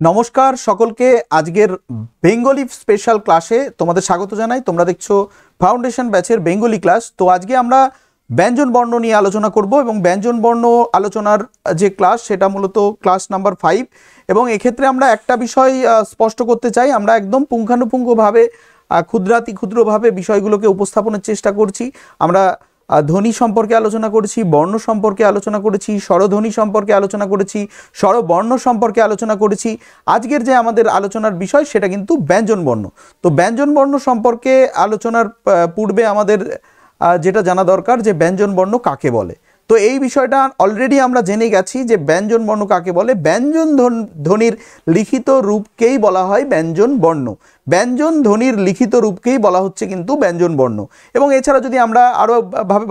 নমস্কার সকলকে। আজকের বেঙ্গলি স্পেশাল ক্লাসে তোমাদের স্বাগত জানাই। তোমরা দেখছো ফাউন্ডেশন ব্যাচের বেঙ্গলি ক্লাস। তো আজকে আমরা ব্যঞ্জন বর্ণ নিয়ে আলোচনা করব এবং ব্যঞ্জন বর্ণ আলোচনার যে ক্লাস সেটা মূলত ক্লাস নাম্বার 5। এবং এক্ষেত্রে আমরা একটা বিষয় স্পষ্ট করতে চাই, আমরা একদম পুঙ্খানুপুঙ্খভাবে ক্ষুদ্রভাবে বিষয়গুলোকে উপস্থাপনের চেষ্টা করছি। আমরা ধ্বনি সম্পর্কে আলোচনা করেছি, বর্ণ সম্পর্কে আলোচনা করেছি, স্বরধ্বনি সম্পর্কে আলোচনা করেছি, স্বরবর্ণ সম্পর্কে আলোচনা করেছি। আজকের যে আমাদের আলোচনার বিষয় সেটা কিন্তু ব্যঞ্জন বর্ণ। তো ব্যঞ্জন বর্ণ সম্পর্কে আলোচনার পূর্বে আমাদের যেটা জানা দরকার যে ব্যঞ্জন বর্ণ কাকে বলে। তো এই বিষয়টা অলরেডি আমরা জেনে গেছি যে ব্যঞ্জন বর্ণ কাকে বলে। ব্যঞ্জন ধ্বনির লিখিত রূপকেই বলা হয় ব্যঞ্জন বর্ণ। ব্যঞ্জন ধ্বনির লিখিত রূপকেই বলা হচ্ছে কিন্তু ব্যঞ্জন বর্ণ। এবং এছাড়া যদি আমরা আরও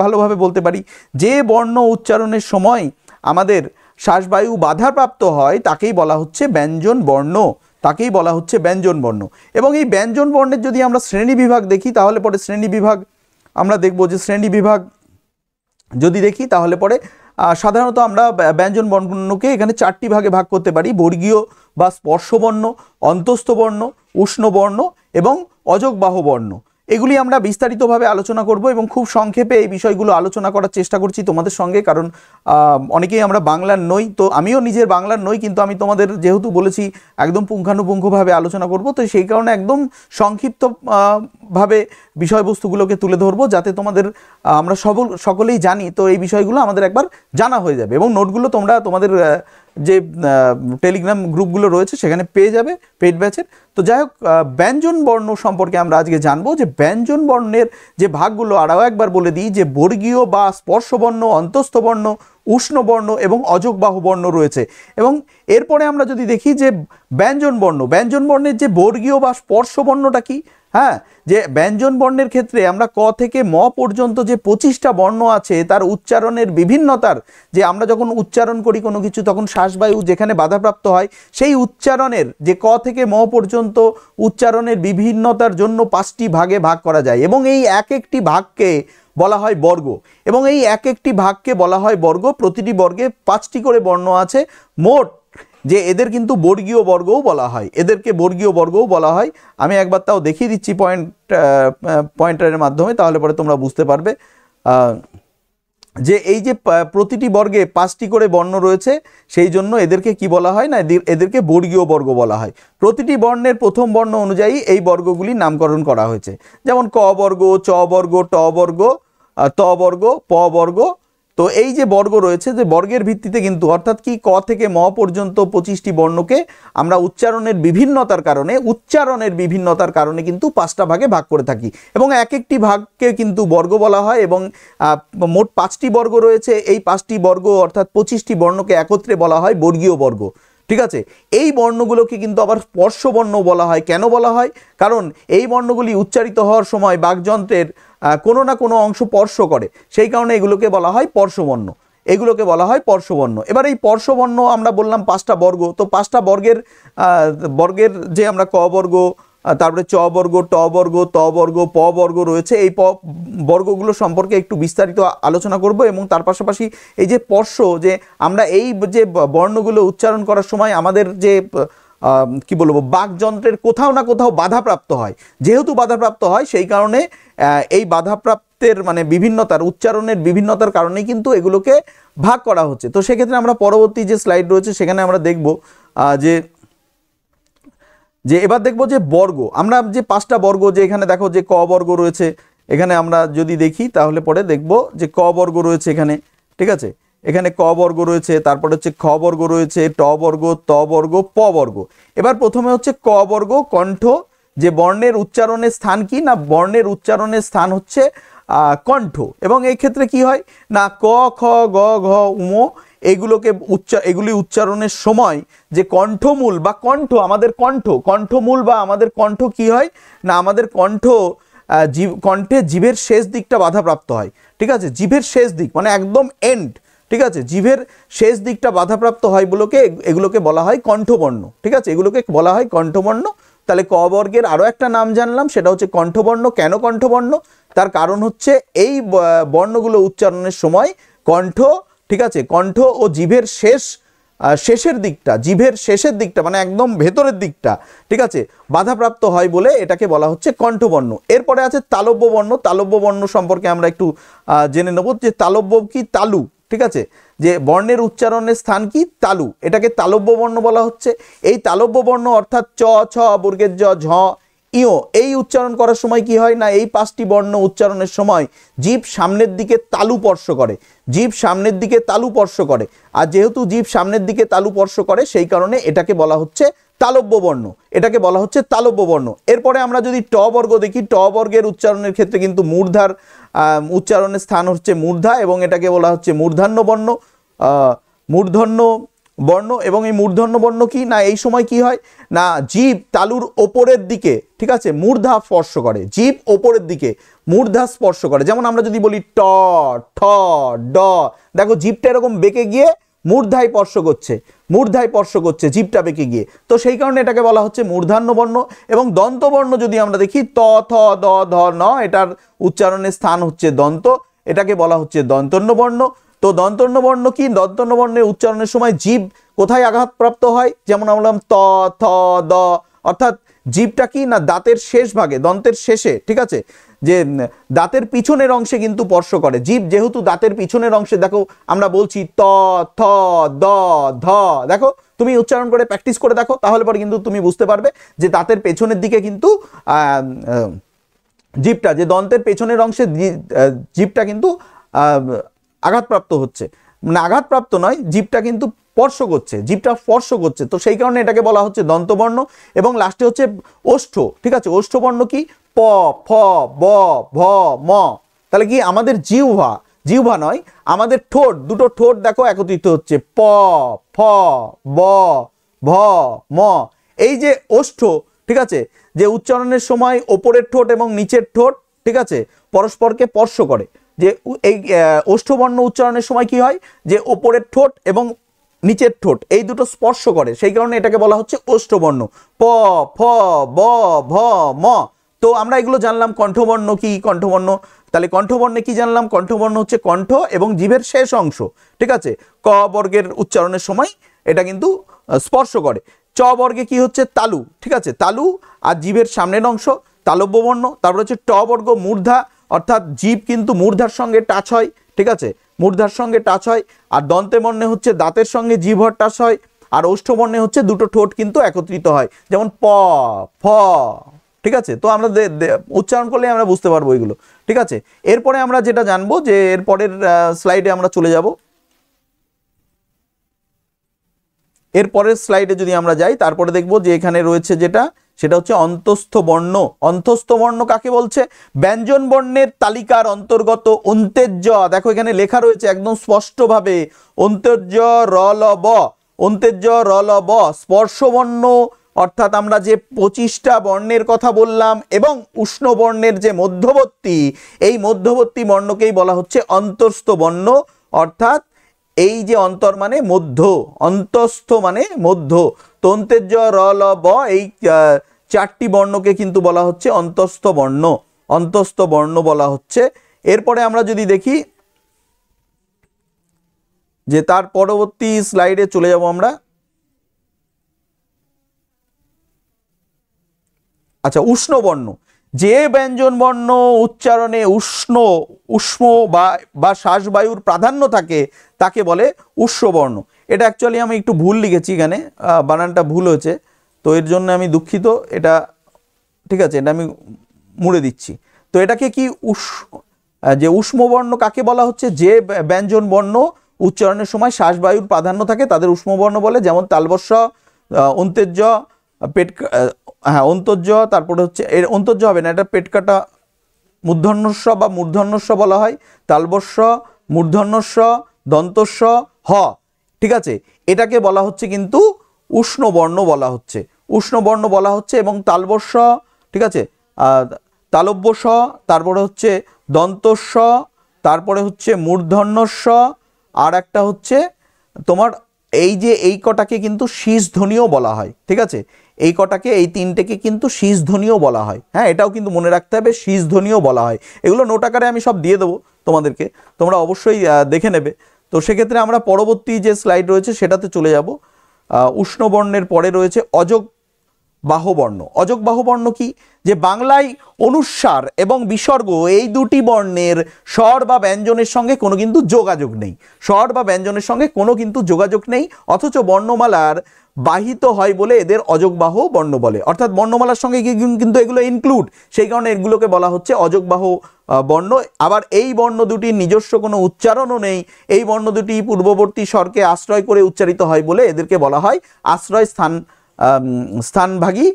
ভালোভাবে বলতে পারি, যে বর্ণ উচ্চারণের সময় আমাদের শ্বাসবায়ু বাধাপ্রাপ্ত হয় তাকেই বলা হচ্ছে ব্যঞ্জন বর্ণ, তাকেই বলা হচ্ছে ব্যঞ্জন বর্ণ। এবং এই ব্যঞ্জন বর্ণের যদি আমরা শ্রেণীবিভাগ দেখি তাহলে পরে শ্রেণীবিভাগ আমরা দেখব যে শ্রেণীবিভাগ যদি দেখি তাহলে পরে সাধারণত আমরা ব্যঞ্জন বর্ণকে এখানে 4টি ভাগে ভাগ করতে পারি: বর্গীয় বা স্পর্শবর্ণ, অন্তস্থ বর্ণ, উষ্ণ বর্ণ এবং অযোগবাহ বর্ণ। এগুলি আমরা বিস্তারিতভাবে আলোচনা করব এবং খুব সংক্ষেপে এই বিষয়গুলো আলোচনা করার চেষ্টা করছি তোমাদের সঙ্গে। কারণ অনেকেই আমরা বাংলার নই, তো আমিও নিজের বাংলার নই, কিন্তু আমি তোমাদের যেহেতু বলেছি একদম পুঙ্খানুপুঙ্খভাবে আলোচনা করব, তো সেই কারণে একদম সংক্ষিপ্ত ভাবে বিষয়বস্তুগুলোকে তুলে ধরবো যাতে তোমাদের আমরা সকলেই জানি। তো এই বিষয়গুলো আমাদের একবার জানা হয়ে যাবে এবং নোটগুলো তোমরা তোমাদের যে টেলিগ্রাম গ্রুপগুলো রয়েছে সেখানে পেয়ে যাবে পেইড ব্যাচের। তো যাই হোক, ব্যঞ্জন বর্ণ সম্পর্কে আমরা আজকে জানবো যে ব্যঞ্জন বর্ণের যে ভাগগুলো আরও একবার বলে দিই যে বর্গীয় বা স্পর্শবর্ণ, অন্তস্থ বর্ণ, উষ্ণ বর্ণ এবং অযোগবাহ বর্ণ রয়েছে। এবং এরপরে আমরা যদি দেখি যে ব্যঞ্জন বর্ণের যে বর্গীয় বা স্পর্শবর্ণটা কি, হ্যাঁ, যে ব্যঞ্জন বর্ণের ক্ষেত্রে আমরা ক থেকে ম পর্যন্ত যে 25টা বর্ণ আছে তার উচ্চারণের বিভিন্নতার, যে আমরা যখন উচ্চারণ করি কোনো কিছু তখন শ্বাসবায়ু যেখানে বাধাপ্রাপ্ত হয় সেই উচ্চারণের যে ক থেকে ম পর্যন্ত উচ্চারণের বিভিন্নতার জন্য 5টি ভাগে ভাগ করা যায়। এবং এই এক একটি ভাগকে বলা হয় বর্গ, এবং এই এক একটি ভাগকে বলা হয় বর্গ। প্রতিটি বর্গে 5টি করে বর্ণ আছে মোট, যে এদের কিন্তু বর্গীয় বর্গও বলা হয়, এদেরকে বর্গীয় বর্গও বলা হয়। আমি একবার তাও দেখিয়ে দিচ্ছি পয়েন্টারের মাধ্যমে, তাহলে পরে তোমরা বুঝতে পারবে যে এই যে প্রতিটি বর্গে 5টি করে বর্ণ রয়েছে, সেই জন্য এদেরকে কি বলা হয় না, এদেরকে বর্গীয় বর্গ বলা হয়। প্রতিটি বর্ণের প্রথম বর্ণ অনুযায়ী এই বর্গগুলির নামকরণ করা হয়েছে, যেমন ক বর্গ, চ বর্গ, ট বর্গ, ত বর্গ, প বর্গ। তো এই যে বর্গ রয়েছে, যে বর্গের ভিত্তিতে কিন্তু অর্থাৎ কি ক থেকে ম পর্যন্ত 25টি বর্ণকে আমরা উচ্চারণের বিভিন্নতার কারণে কিন্তু 5টা ভাগে ভাগ করে থাকি এবং এক একটি ভাগকে কিন্তু বর্গ বলা হয়। এবং মোট 5টি বর্গ রয়েছে, এই 5টি বর্গ অর্থাৎ 25টি বর্ণকে একত্রে বলা হয় বর্গীয় বর্গ। ঠিক আছে, এই বর্ণগুলোকে কিন্তু আবার স্পর্শবর্ণ বলা হয়। কেন বলা হয়? কারণ এই বর্ণগুলি উচ্চারিত হওয়ার সময় বাকযন্ত্রের কোনো না কোনো অংশ স্পর্শ করে, সেই কারণে এগুলোকে বলা হয় স্পর্শবর্ণ, এগুলোকে বলা হয় স্পর্শবর্ণ। এবার এই স্পর্শবর্ণ আমরা বললাম 5টা বর্গ, তো 5টা বর্গের যে আমরা ক বর্গ, তারপরে চ বর্গ, ট বর্গ, ত বর্গ, প বর্গ রয়েছে, এই বর্গগুলো সম্পর্কে একটু বিস্তারিত আলোচনা করব। এবং তার পাশাপাশি এই যে স্পর্শ, যে আমরা এই যে বর্ণগুলো উচ্চারণ করার সময় আমাদের যে কি বলবো বাকযন্ত্রের কোথাও না কোথাও বাধাপ্রাপ্ত হয়, যেহেতু বাধাপ্রাপ্ত হয় সেই কারণে এই বাধাপ্রাপ্তের মানে বিভিন্নতার, উচ্চারণের বিভিন্নতার কারণে কিন্তু এগুলোকে ভাগ করা হচ্ছে। তো সেক্ষেত্রে আমরা পরবর্তী যে স্লাইড রয়েছে সেখানে আমরা দেখব যে এবার দেখব যে বর্গ, আমরা যে 5টা বর্গ, যে এখানে দেখো যে ক বর্গ রয়েছে, এখানে আমরা যদি দেখি তাহলে পরে দেখব যে ক বর্গ রয়েছে এখানে, ঠিক আছে, এখানে ক বর্গ রয়েছে, তারপরে হচ্ছে খ বর্গ রয়েছে, ট বর্গ, ত বর্গ, প বর্গ। এবার প্রথমে হচ্ছে ক বর্গ, কণ্ঠ। যে বর্ণের উচ্চারণের স্থান কি না, বর্ণের উচ্চারণের স্থান হচ্ছে কণ্ঠ। এবং এই ক্ষেত্রে কি হয় না, ক, খ, গ, ঘ, উম এগুলি উচ্চারণের সময় যে কণ্ঠমূল বা কণ্ঠমূল বা আমাদের কণ্ঠ কি হয় না, আমাদের কণ্ঠে জিভের শেষ দিকটা বাধাপ্রাপ্ত হয়। ঠিক আছে, জিভের শেষ দিক মানে একদম এন্ড, ঠিক আছে, জিভের শেষ দিকটা বাধাপ্রাপ্ত হয় এগুলোকে বলা হয় কণ্ঠবর্ণ। ঠিক আছে, এগুলোকে বলা হয় কণ্ঠবর্ণ। তাহলে ক বর্গের আরও একটা নাম জানলাম, সেটা হচ্ছে কণ্ঠবর্ণ। কেন কণ্ঠবর্ণ? তার কারণ হচ্ছে এই বর্ণগুলো উচ্চারণের সময় কণ্ঠ, ঠিক আছে, কণ্ঠ ও জিভের শেষ শেষের দিকটা, জিভের শেষের দিকটা মানে একদম ভেতরের দিকটা, ঠিক আছে, বাধাপ্রাপ্ত হয় বলে এটাকে বলা হচ্ছে কণ্ঠবর্ণ। এরপরে আছে তালব্য বর্ণ। তালব্য বর্ণ সম্পর্কে আমরা একটু জেনে নেব যে তালব্য কি তালু, ঠিক আছে, যে বর্ণের উচ্চারণের স্থান কি তালু, এটাকে তালব্য বর্ণ বলা হচ্ছে। এই তালব্য বর্ণ অর্থাৎ চ, ছ, বর্গের জ, ঝ, ইও এই উচ্চারণ করার সময় কি হয় না, এই 5টি বর্ণ উচ্চারণের সময় জিভ সামনের দিকে তালু স্পর্শ করে, জিভ সামনের দিকে তালু স্পর্শ করে। আর যেহেতু জিভ সামনের দিকে তালু স্পর্শ করে সেই কারণে এটাকে বলা হচ্ছে তালব্য বর্ণ, এটাকে বলা হচ্ছে তালব্য বর্ণ। এরপরে আমরা যদি ট বর্গ দেখি, ট বর্গের উচ্চারণের ক্ষেত্রে কিন্তু মূর্ধার উচ্চারণের স্থান হচ্ছে মূর্ধা এবং এটাকে বলা হচ্ছে মূর্ধান্য বর্ণ, মূর্ধন্য বর্ণ। এবং এই মূর্ধন্য বর্ণ কি না, এই সময় কি হয় না, জীব তালুর ওপরের দিকে, ঠিক আছে, মূর্ধা স্পর্শ করে, জীব ওপরের দিকে মূর্ধা স্পর্শ করে। যেমন আমরা যদি বলি ট, ঠ, ড, দেখো জীবটা এরকম বেঁকে গিয়ে মূর্ধায় স্পর্শ করছে, মূর্ধায় স্পর্শ করছে জীবটা বেঁকে গিয়ে, তো সেই কারণে এটাকে বলা হচ্ছে মূর্ধান্য বর্ণ। এবং দন্তবর্ণ যদি আমরা দেখি ত, থ, দ, ধ, ন, এটার উচ্চারণের স্থান হচ্ছে দন্ত, এটাকে বলা হচ্ছে দন্তন্য বর্ণ। তো দন্তন্য বর্ণ কি, দন্তন্য বর্ণের উচ্চারণের সময় জীব কোথায় আঘাতপ্রাপ্ত হয়, যেমন আমরা বললাম ত, থ, দ, অর্থাৎ জীবটা কি না দাঁতের শেষ ভাগে, দন্তের শেষে, ঠিক আছে, যে দাঁতের পিছনের অংশে কিন্তু স্পর্শ করে জীব, যেহেতু দাঁতের পিছনের অংশে, দেখো আমরা বলছি ত, থ, দ, ধ, দেখো তুমি উচ্চারণ করে প্র্যাকটিস করে দেখো, তাহলে পরে কিন্তু তুমি বুঝতে পারবে যে দাঁতের পেছনের দিকে কিন্তু জীবটা, যে দন্তের পেছনের অংশে জীবটা কিন্তু আঘাতপ্রাপ্ত হচ্ছে, মানে আঘাতপ্রাপ্ত নয়, জীবটা কিন্তু স্পর্শ করছে, জীবটা স্পর্শ করছে, তো সেই কারণে এটাকে বলা হচ্ছে দন্তবর্ণ। এবং লাস্টে হচ্ছে ওষ্ঠ, ঠিক আছে, ওষ্ঠবর্ণ কি প, ফ, ব, ভ, ম। তাহলে কি আমাদের জিহ্বা, জিহ্বা নয় আমাদের ঠোঁট, দুটো ঠোঁট দেখো একত্রিত হচ্ছে প, ফ, ব, ভ, ম। এই যে ওষ্ঠ, ঠিক আছে, যে উচ্চারণের সময় ওপরের ঠোঁট এবং নিচের ঠোঁট, ঠিক আছে, পরস্পরকে স্পর্শ করে, যে এই ওষ্ঠবর্ণ উচ্চারণের সময় কি হয়, যে ওপরের ঠোঁট এবং নিচের ঠোঁট এই দুটো স্পর্শ করে, সেই কারণে এটাকে বলা হচ্ছে ওষ্ঠবর্ণ, প, ফ, ব, ভ, ম। তো আমরা এগুলো জানলাম। কণ্ঠবর্ণ কি, কণ্ঠবর্ণ, তাহলে কণ্ঠবর্ণে কি জানলাম, কণ্ঠবর্ণ হচ্ছে কণ্ঠ এবং জিভের শেষ অংশ, ঠিক আছে, ক বর্গের উচ্চারণের সময় এটা কিন্তু স্পর্শ করে। চ বর্গে কি হচ্ছে তালু, ঠিক আছে, তালু আর জিভের সামনের অংশ তালব্য বর্ণ। তারপর হচ্ছে ট বর্গ মূর্ধা, অর্থাৎ জীব কিন্তু মূর্ধার সঙ্গে টাচ হয়, ঠিক আছে, মূর্ধার সঙ্গে টাচ হয়। আর দন্তে বর্ণে হচ্ছে দাঁতের সঙ্গে জিহ্বার টাচ হয়। আর ওষ্ঠবর্ণে হচ্ছে দুটো ঠোঁট কিন্তু একত্রিত হয়, যেমন প, ফ, ঠিক আছে। তো আমরা উচ্চারণ করলে আমরা বুঝতে পারবো এগুলো, ঠিক আছে। এরপরে আমরা যেটা জানবো, যে এরপরের স্লাইডে আমরা চলে যাব। এরপরের স্লাইডে যদি আমরা যাই, তারপরে দেখবো যে এখানে রয়েছে যেটা, সেটা হচ্ছে অন্তস্থ বর্ণ। অন্তস্থ বর্ণ কাকে বলছে, ব্যঞ্জন বর্ণের তালিকার অন্তর্গত অন্তেজ্য, দেখো এখানে লেখা রয়েছে একদম স্পষ্টভাবে অন্তেজ্য র ল ব, অন্তেজ্য র ল ব স্পর্শবর্ণ, অর্থাৎ আমরা যে 25টা বর্ণের কথা বললাম এবং উষ্ণ বর্ণের যে মধ্যবর্তী, এই মধ্যবর্তী বর্ণকেই বলা হচ্ছে অন্তস্থ বর্ণ। অর্থাৎ এই যে অন্তর মানে মধ্য, অন্তস্থ মানে মধ্য, তন্তেজ্য র ল ব, এই 4টি বর্ণকে কিন্তু বলা হচ্ছে অন্তস্থ বর্ণ, অন্তস্থ বর্ণ বলা হচ্ছে। এরপরে আমরা যদি দেখি যে তার পরবর্তী স্লাইডে চলে যাব আমরা। আচ্ছা, উষ্ণ বর্ণ, যে ব্যঞ্জন বর্ণ উচ্চারণে উষ্ম বা শ্বাসবায়ুর প্রাধান্য থাকে তাকে বলে উষ্ণবর্ণ। এটা অ্যাকচুয়ালি আমি একটু ভুল লিখেছি, এখানে বানানটা ভুল হয়েছে, তো এর জন্য আমি দুঃখিত, এটা ঠিক আছে, এটা আমি মুড়ে দিচ্ছি। তো এটাকে কি যে উষ্মবর্ণ কাকে বলা হচ্ছে, যে ব্যঞ্জন বর্ণ উচ্চারণের সময় শ্বাসবায়ুর প্রাধান্য থাকে তাদের উষ্মবর্ণ বলে, যেমন তালবস্য, অন্তেজ্য, পেট, হ্যাঁ অন্তর্য, তারপরে হচ্ছে এর অন্তর্য হবে না, এটা পেট কাটা মূর্ধন্যস্ব বা মূর্ধন্যস্ব বলা হয়, তালবস্য, মূর্ধন্যস্ব, দন্তস্ব, হ, ঠিক আছে, এটাকে বলা হচ্ছে কিন্তু উষ্ণবর্ণ বলা হচ্ছে, উষ্ণবর্ণ বলা হচ্ছে। এবং তালবস্য, ঠিক আছে, তালব্যস্ব, তারপরে হচ্ছে দন্তস্ব, তারপরে হচ্ছে মূর্ধন্যস্ব, আর একটা হচ্ছে তোমার এই যে এই কটাকে কিন্তু শীষ ধ্বনিও বলা হয়, ঠিক আছে, এই কটাকে, এই 3টেকে কিন্তু শীষ ধ্বনিও বলা হয়। হ্যাঁ, এটাও কিন্তু মনে রাখতে হবে, শীষ ধ্বনিও বলা হয়। এগুলো নোট আকারে আমি সব দিয়ে দেবো তোমাদেরকে, তোমরা অবশ্যই দেখে নেবে। তো সেক্ষেত্রে আমরা পরবর্তী যে স্লাইড রয়েছে সেটাতে চলে যাব। উষ্ণ বর্ণের পরে রয়েছে অযোগ বাহবর্ণ। অযোগ বাহবর্ণ কি? যে বাংলায় অনুস্বার এবং বিসর্গ এই দুটি বর্ণের স্বর বা ব্যঞ্জনের সঙ্গে কোনো কিন্তু যোগাযোগ নেই। স্বর বা ব্যঞ্জনের সঙ্গে কোনো কিন্তু যোগাযোগ নেই, অথচ বর্ণমালার বাহিত হয় বলে এদের অযোগবাহ বর্ণ বলে। অর্থাৎ বর্ণমালার সঙ্গে কিন্তু এগুলো ইনক্লুড, সেই কারণে এগুলোকে বলা হচ্ছে অযোগবাহ বর্ণ। আবার এই বর্ণ দুটির নিজস্ব কোনো উচ্চারণও নেই, এই বর্ণ দুটি পূর্ববর্তী স্বরকে আশ্রয় করে উচ্চারিত হয় বলে এদেরকে বলা হয় আশ্রয় স্থানভাগী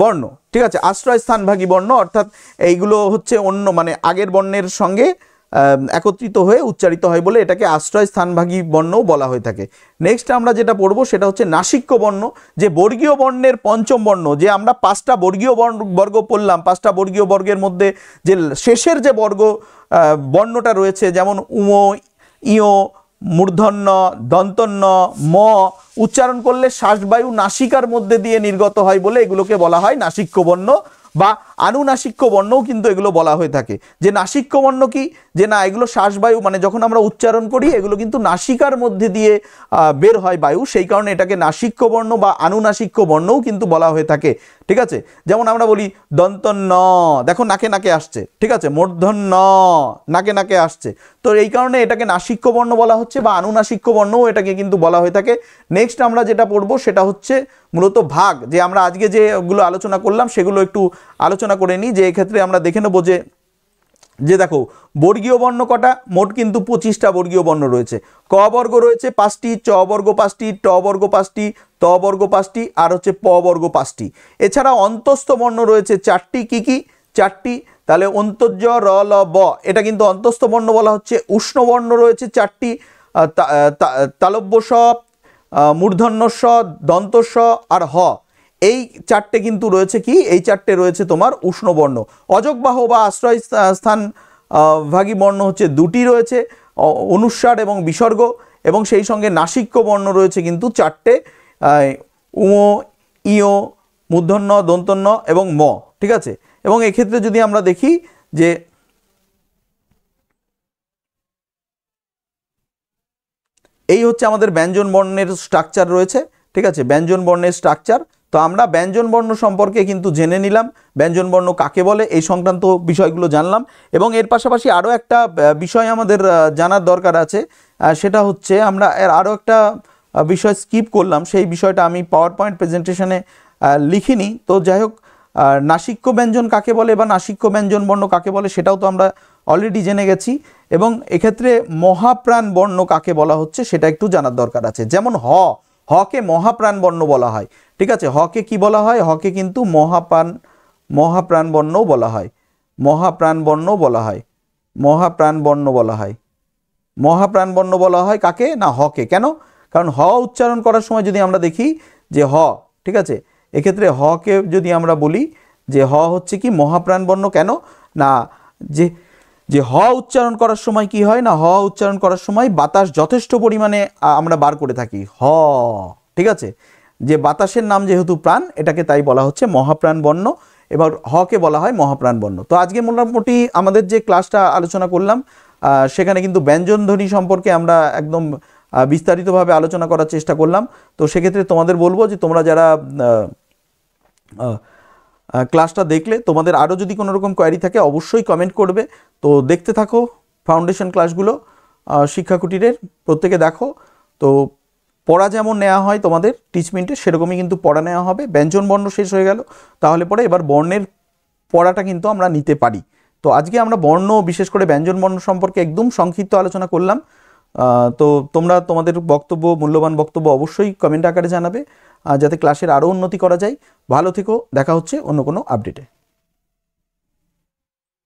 বর্ণ। ঠিক আছে, আশ্রয় স্থানভাগী বর্ণ, অর্থাৎ এইগুলো হচ্ছে অন্য মানে আগের বর্ণের সঙ্গে একত্রিত হয়ে উচ্চারিত হয় বলে এটাকে আশ্রয় স্থানভাগী বর্ণও বলা হয়ে থাকে। নেক্সট আমরা যেটা পড়বো সেটা হচ্ছে নাসিক্য বর্ণ। যে বর্গীয় বর্ণের পঞ্চম বর্ণ, যে আমরা 5টা বর্গীয় বর্গ পড়লাম, 5টা বর্গীয় বর্গের মধ্যে যে শেষের যে বর্ণটা রয়েছে, যেমন উমো, ইয়, মূর্ধন্য, দন্তন্য, ম উচ্চারণ করলে শ্বাসবায়ু নাসিকার মধ্যে দিয়ে নির্গত হয় বলে এগুলোকে বলা হয় নাসিক্য বর্ণ বা আনুনাসিক্য বর্ণও কিন্তু এগুলো বলা হয়ে থাকে। যে নাসিক্য বর্ণ কি? যে না, এগুলো শ্বাসবায়ু মানে যখন আমরা উচ্চারণ করি এগুলো কিন্তু নাসিকার মধ্যে দিয়ে বের হয় বায়ু, সেই কারণে এটাকে নাসিক্য বর্ণ বা আনুনাসিক্য বর্ণও কিন্তু বলা হয়ে থাকে। ঠিক আছে, যেমন আমরা বলি দন্তন্য, দেখো নাকে নাকে আসছে। ঠিক আছে, মূর্ধন্য নাকে নাকে আসছে, তো এই কারণে এটাকে নাসিক্য বর্ণ বলা হচ্ছে বা আনুনাসিক্য বর্ণও এটাকে কিন্তু বলা হয়ে থাকে। নেক্সট আমরা যেটা পড়বো সেটা হচ্ছে মূলত ভাগ। যে আমরা আজকে যেগুলো আলোচনা করলাম সেগুলো একটু আলোচনা করে নিই। যে এক্ষেত্রে আমরা দেখে নেবো যে দেখো বর্গীয় বর্ণ কটা, মোট কিন্তু 25টা বর্গীয় বর্ণ রয়েছে। ক বর্গ রয়েছে 5টি, চ বর্গ 5টি, ট বর্গ 5টি, ত বর্গ 5টি, আর হচ্ছে প বর্গ 5টি। এছাড়া অন্তস্থ বর্ণ রয়েছে 4টি। কি কি? 4টি। তাহলে অন্তর্য, র, ল, ব এটা কিন্তু অন্তস্থ বর্ণ বলা হচ্ছে। উষ্ণ বর্ণ রয়েছে 4টি, তালব্য স, মূর্ধন্য স, দন্ত স আর হ, এই 4টে কিন্তু রয়েছে কি? এই 4টে রয়েছে তোমার উষ্ণ বর্ণ। অযোগবাহ বা আশ্রয় স্থান ভাগী বর্ণ হচ্ছে 2টি রয়েছে, অনুস্বার এবং বিসর্গ, এবং সেই সঙ্গে নাসিক্য বর্ণ রয়েছে কিন্তু 4টে, উমো, ইয়, মূর্ধন্য, দন্তন্য এবং ম। ঠিক আছে, এবং এক্ষেত্রে যদি আমরা দেখি যে এই হচ্ছে আমাদের ব্যঞ্জন বর্ণের স্ট্রাকচার রয়েছে। ঠিক আছে, ব্যঞ্জন বর্ণের স্ট্রাকচার। তো আমরা ব্যঞ্জন বর্ণ সম্পর্কে কিন্তু জেনে নিলাম, ব্যঞ্জন বর্ণ কাকে বলে এই সংক্রান্ত বিষয়গুলো জানলাম। এবং এর পাশাপাশি আরও একটা বিষয় আমাদের জানার দরকার আছে, সেটা হচ্ছে আমরা এর আরও একটা বিষয় স্কিপ করলাম, সেই বিষয়টা আমি পাওয়ার পয়েন্ট প্রেজেন্টেশনে লিখিনি। তো যাই হোক, নাসিক্য ব্যঞ্জন কাকে বলে বা নাসিক্য ব্যঞ্জন বর্ণ কাকে বলে সেটাও তো আমরা অলরেডি জেনে গেছি। এবং এক্ষেত্রে মহাপ্রাণ বর্ণ কাকে বলা হচ্ছে সেটা একটু জানার দরকার আছে। যেমন হকে মহাপ্রাণ বর্ণ বলা হয়। ঠিক আছে, হকে কি বলা হয়? হকে কিন্তু মহাপ্রাণ বর্ণও বলা হয়। মহাপ্রাণ বর্ণ বলা হয়। মহাপ্রাণ বর্ণ বলা হয়। মহাপ্রাণ বর্ণ বলা হয় কাকে? না, হকে। কেন? কারণ হ উচ্চারণ করার সময় যদি আমরা দেখি যে ঠিক আছে, এক্ষেত্রে হকে যদি আমরা বলি যে হ হচ্ছে কি মহাপ্রাণ বর্ণ। কেন না, যে হ উচ্চারণ করার সময় কি হয় না, হ উচ্চারণ করার সময় বাতাস যথেষ্ট পরিমাণে আমরা বার করে থাকি ঠিক আছে, যে বাতাসের নাম যেহেতু প্রাণ, এটাকে তাই বলা হচ্ছে মহাপ্রাণ বর্ণ। এবার হকে বলা হয় মহাপ্রাণ বর্ণ। তো আজকে মোটামুটি আমাদের যে ক্লাসটা আলোচনা করলাম সেখানে কিন্তু ব্যঞ্জন ধ্বনি সম্পর্কে আমরা একদম বিস্তারিতভাবে আলোচনা করার চেষ্টা করলাম। তো সেক্ষেত্রে তোমাদের বলবো যে তোমরা যারা ক্লাসটা দেখলে, তোমাদের আরও যদি কোনো রকম কোয়ারি থাকে অবশ্যই কমেন্ট করবে। তো দেখতে থাকো ফাউন্ডেশন ক্লাসগুলো শিক্ষা কুটিরের, প্রত্যেকে দেখো। তো পড়া যেমন নেওয়া হয় তোমাদের টিচমেন্টে সেরকমই কিন্তু পড়া নেওয়া হবে। ব্যঞ্জন বর্ণ শেষ হয়ে গেল, তাহলে পরে এবার বর্ণের পড়াটা কিন্তু আমরা নিতে পারি। তো আজকে আমরা বর্ণ, বিশেষ করে ব্যঞ্জন বর্ণ সম্পর্কে একদম সংক্ষিপ্ত আলোচনা করলাম। তো তোমরা তোমাদের বক্তব্য, মূল্যবান বক্তব্য অবশ্যই কমেন্ট আকারে জানাবে, যাতে ক্লাসের আরও উন্নতি করা যায়। ভালো থেকো, দেখা হচ্ছে অন্য কোনো আপডেটে।